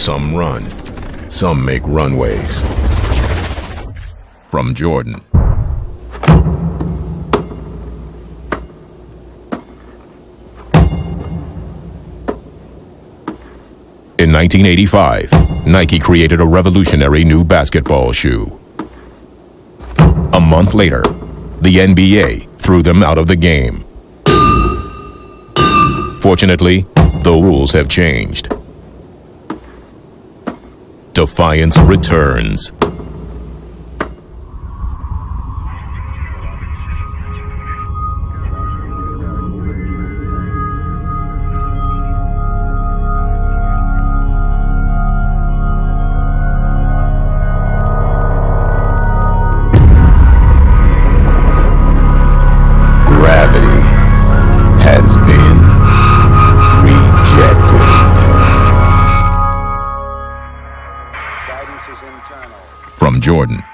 Some run, some make runways. From Jordan. In 1985, Nike created a revolutionary new basketball shoe. A month later, the NBA threw them out of the game. Fortunately, the rules have changed. Defiance returns. Gravity has been rejected. From Jordan.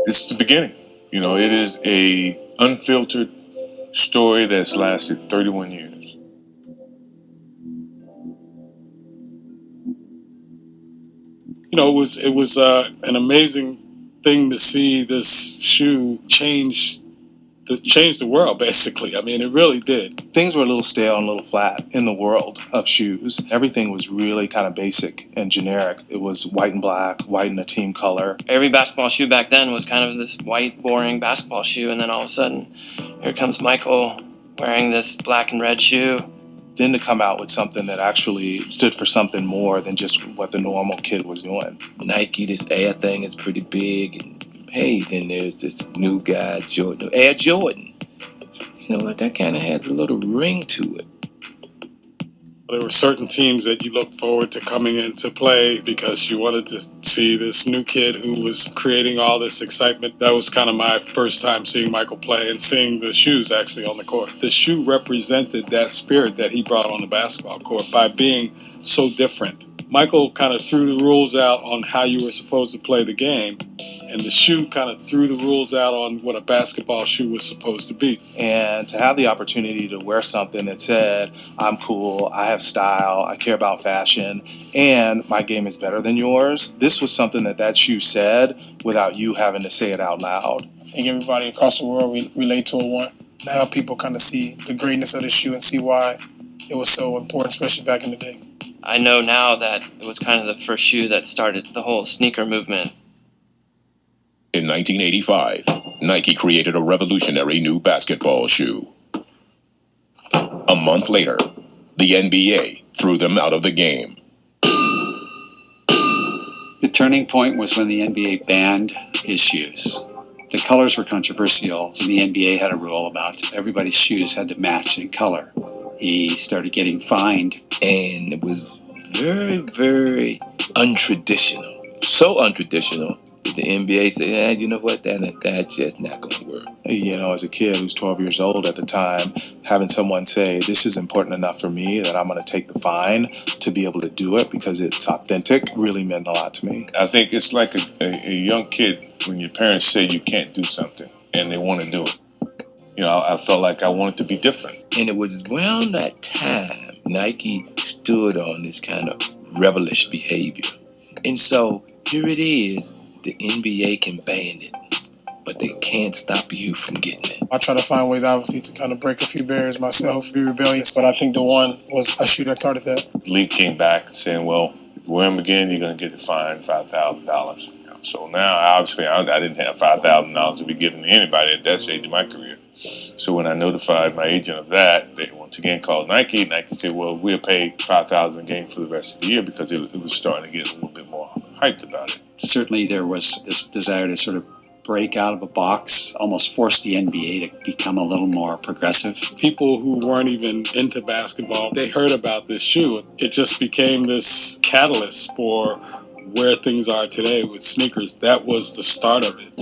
This is the beginning. You know, it is a unfiltered story that's lasted 31 years. You know, it was an amazing thing to see this shoe change the world, basically. I mean, it really did. Things were a little stale and a little flat in the world of shoes. Everything was really kind of basic and generic. It was white and black, white and a team color. Every basketball shoe back then was kind of this white, boring basketball shoe, and then all of a sudden, here comes Michael wearing this black and red shoe. Then to come out with something that actually stood for something more than just what the normal kid was doing. Nike, this Air thing is pretty big, and hey, then there's this new guy, Jordan, Air Jordan. You know what, that kind of has a little ring to it. There were certain teams that you looked forward to coming into play because you wanted to see this new kid who was creating all this excitement. That was kind of my first time seeing Michael play and seeing the shoes actually on the court. The shoe represented that spirit that he brought on the basketball court by being so different. Michael kind of threw the rules out on how you were supposed to play the game, and the shoe kind of threw the rules out on what a basketball shoe was supposed to be. And to have the opportunity to wear something that said, I'm cool, I have style, I care about fashion, and my game is better than yours, this was something that shoe said without you having to say it out loud. I think everybody across the world relate to it more. Now people kind of see the greatness of the shoe and see why it was so important, especially back in the day. I know now that it was kind of the first shoe that started the whole sneaker movement. In 1985, Nike created a revolutionary new basketball shoe. A month later, the NBA threw them out of the game. The turning point was when the NBA banned his shoes. The colors were controversial, and the NBA had a rule about everybody's shoes had to match in color. He started getting fined. And it was very, very untraditional. So untraditional that the NBA said, you know what, that's just not going to work. You know, as a kid who's 12 years old at the time, having someone say, this is important enough for me that I'm going to take the fine to be able to do it because it's authentic, really meant a lot to me. I think it's like a young kid when your parents say you can't do something and they want to do it. You know, I felt like I wanted to be different. And it was around that time Nike stood on this kind of rebellious behavior. And so here it is, the NBA can ban it, but they can't stop you from getting it. I try to find ways, obviously, to kind of break a few barriers myself, be rebellious, but I think the one was a shoe that started that. The league came back saying, well, if you wear them again, you're going to get a fine, $5,000. So now, obviously, I didn't have $5,000 to be given to anybody at that stage of my career. So when I notified my agent of that, they once again called Nike. Nike said, well, we'll pay $5,000 a game for the rest of the year because it was starting to get a little bit more hyped about it. Certainly there was this desire to sort of break out of a box, almost force the NBA to become a little more progressive. People who weren't even into basketball, they heard about this shoe. It just became this catalyst for where things are today with sneakers. That was the start of it.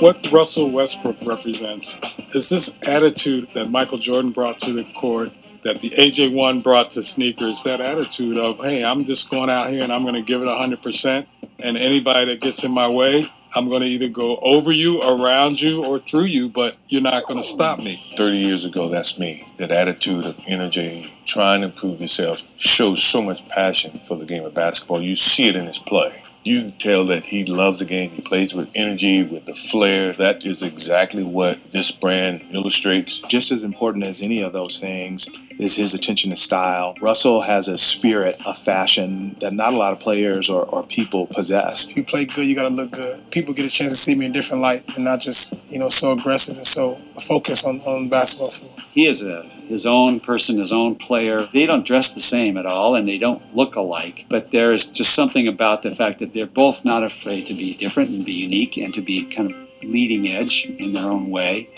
What Russell Westbrook represents is this attitude that Michael Jordan brought to the court, that the AJ1 brought to sneakers, that attitude of, hey, I'm just going out here and I'm going to give it 100%, and anybody that gets in my way, I'm going to either go over you, around you, or through you, but you're not going to stop me. 30 years ago, that's me. That attitude of energy, trying to improve yourself, shows so much passion for the game of basketball. You see it in his play. You can tell that he loves the game. He plays with energy, with the flair. That is exactly what this brand illustrates. Just as important as any of those things is his attention to style. Russell has a spirit of fashion that not a lot of players or people possess. If you play good, you got to look good. People get a chance to see me in a different light and not just, so aggressive and so focused on basketball floor. He is his own person, his own player. They don't dress the same at all, and they don't look alike. But there's just something about the fact that they're both not afraid to be different and be unique and to be kind of leading edge in their own way.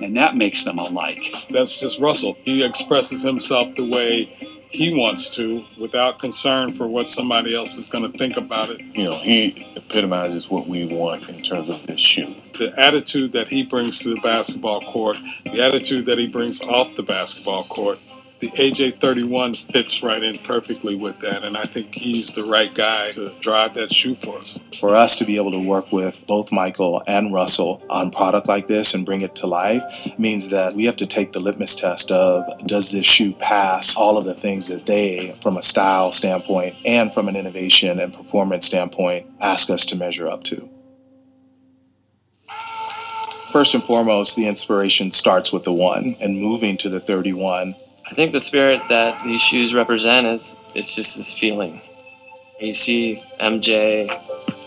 And that makes them alike. That's just Russell. He expresses himself the way he wants to without concern for what somebody else is going to think about it. He epitomizes what we want in terms of this shoe. The attitude that he brings to the basketball court, the attitude that he brings off the basketball court, the AJ31 fits right in perfectly with that, and I think he's the right guy to drive that shoe for us. For us to be able to work with both Michael and Russell on product like this and bring it to life means that we have to take the litmus test of, does this shoe pass all of the things that they, from a style standpoint and from an innovation and performance standpoint, ask us to measure up to. First and foremost, the inspiration starts with the 1 and moving to the 31. I think the spirit that these shoes represent it's just this feeling. You see MJ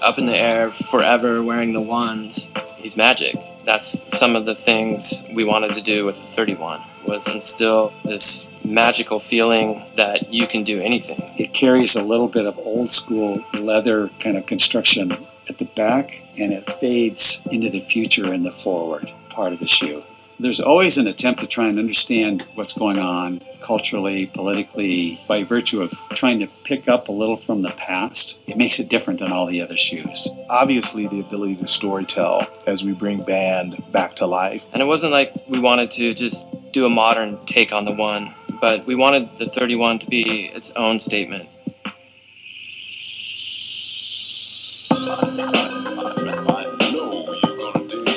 up in the air forever wearing the 1s. He's magic. That's some of the things we wanted to do with the 31, was instill this magical feeling that you can do anything. It carries a little bit of old school leather kind of construction at the back, and it fades into the future in the forward part of the shoe. There's always an attempt to try and understand what's going on culturally, politically, by virtue of trying to pick up a little from the past. It makes it different than all the other shoes. Obviously, the ability to storytell as we bring band back to life. And it wasn't like we wanted to just do a modern take on the 1, but we wanted the 31 to be its own statement.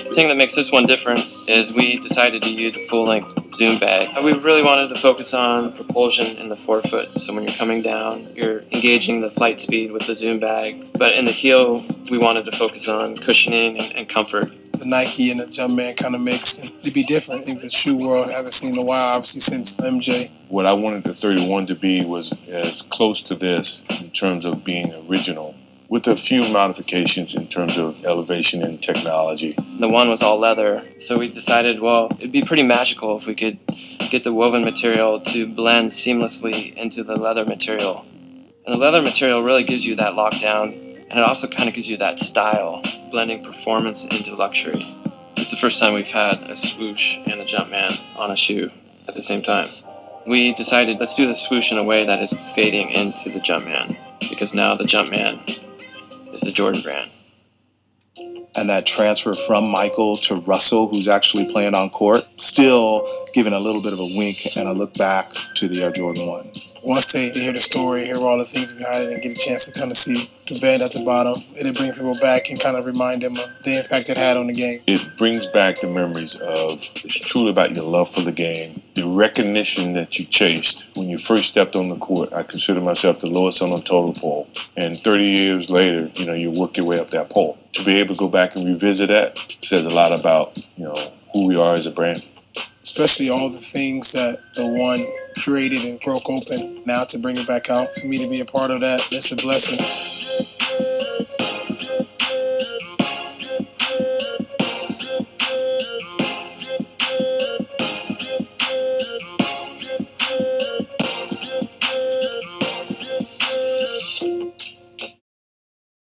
The thing that makes this one different is we decided to use a full-length zoom bag. We really wanted to focus on propulsion in the forefoot. So when you're coming down, you're engaging the flight speed with the zoom bag. But in the heel, we wanted to focus on cushioning and comfort. The Nike and the Jumpman kind of mix, and it'd be different. I think the shoe world I haven't seen in a while, obviously since MJ. What I wanted the 31 to be was as close to this in terms of being original, with a few modifications in terms of elevation and technology. The 1 was all leather, so we decided, well, it'd be pretty magical if we could get the woven material to blend seamlessly into the leather material. And the leather material really gives you that lockdown, and it also kind of gives you that style, blending performance into luxury. It's the first time we've had a swoosh and a Jumpman on a shoe at the same time. We decided, let's do the swoosh in a way that is fading into the Jumpman, because now the Jumpman is the Jordan brand. And that transfer from Michael to Russell, who's actually playing on court, still giving a little bit of a wink and a look back to the Air Jordan 1. Once they hear the story, hear all the things behind it, and get a chance to kind of see the band at the bottom, it'll bring people back and kind of remind them of the impact it had on the game. It brings back the memories of, it's truly about your love for the game, the recognition that you chased when you first stepped on the court. I consider myself the lowest on the total pole. And 30 years later, you work your way up that pole. To be able to go back and revisit that says a lot about, who we are as a brand. Especially all the things that the one created and broke open. Now to bring it back out, for me to be a part of that, it's a blessing.